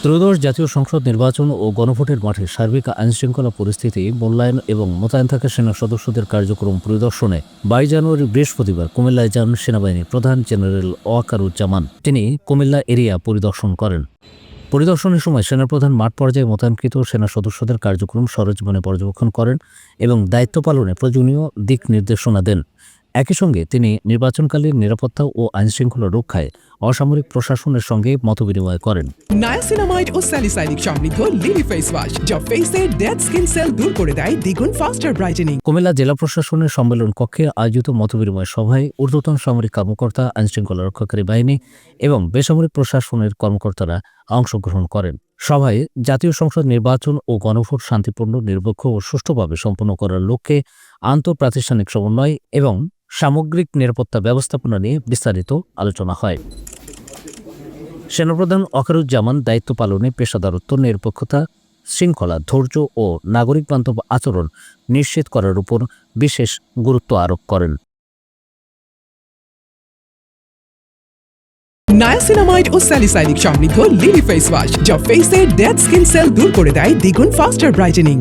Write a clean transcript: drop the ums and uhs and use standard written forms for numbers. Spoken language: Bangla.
ত্রয়োদশ জাতীয় সংসদ নির্বাচন ও গণভোটের মাঠে সার্বিক আইনশৃঙ্খলা পরিস্থিতি মূল্যায়ন এবং মোতায়েন থাকা সেনা সদস্যদের কার্যক্রম পরিদর্শনে 22 জানুয়ারি বৃহস্পতিবার কুমিল্লায় যান সেনাবাহিনীর প্রধান জেনারেল ওয়াকারুজ্জামান। তিনি কুমিল্লা এরিয়া পরিদর্শন করেন। পরিদর্শনের সময় সেনাপ্রধান মাঠ পর্যায়ে মোতায়েনকৃত সেনা সদস্যদের কার্যক্রম সরেজমিনে পর্যবেক্ষণ করেন এবং দায়িত্ব পালনে প্রয়োজনীয় দিক নির্দেশনা দেন। একই সঙ্গে তিনি নির্বাচনকালীন নিরাপত্তা ও আইনশৃঙ্খলা রক্ষায় অসামরিক প্রশাসনের সঙ্গে মতবিনিময় করেন। নায়াসিনামাইড ও স্যালিসাইলিক সমৃদ্ধ লিলি ফেস ওয়াশ যা ফেসের ডেড স্কিন সেল দূর করে দেয় দ্বিগুণ ফাস্টার ব্রাইটেনিং। কুমিল্লা জেলা প্রশাসনের সম্মেলন কক্ষে আয়োজিত মতবিনিময় সভায় ঊর্ধ্বতন সামরিক কর্মকর্তা, আইনশৃঙ্খলা রক্ষাকারী বাহিনী এবং বেসামরিক প্রশাসনের কর্মকর্তারা অংশগ্রহণ করেন। সভায় জাতীয় সংসদ নির্বাচন ও গণভোট শান্তিপূর্ণ, নিরপেক্ষ ও সুষ্ঠুভাবে সম্পন্ন করার লক্ষ্যে আন্তঃপ্রাতিষ্ঠানিক সমন্বয় এবং সামগ্রিক নিরাপত্তা ব্যবস্থাপনা নিয়ে বিস্তারিত আলোচনা হয়। সেনাপ্রধান ওয়াকারুজ্জামান দায়িত্ব পালনে পেশাদারত্ব, নিরপেক্ষতা, শৃঙ্খলা, ধৈর্য ও নাগরিক বান্ধব আচরণ নিশ্চিত করার উপর বিশেষ গুরুত্ব আরোপ করেন। নায়াসিনামাইড ও স্যালিসাইলিক সমৃদ্ধ লিলি ফেস ওয়াশ যা ফেসের ডেড স্কিন সেল দূর করে দেয় দ্বিগুণ ফাস্টার ব্রাইটেনিং।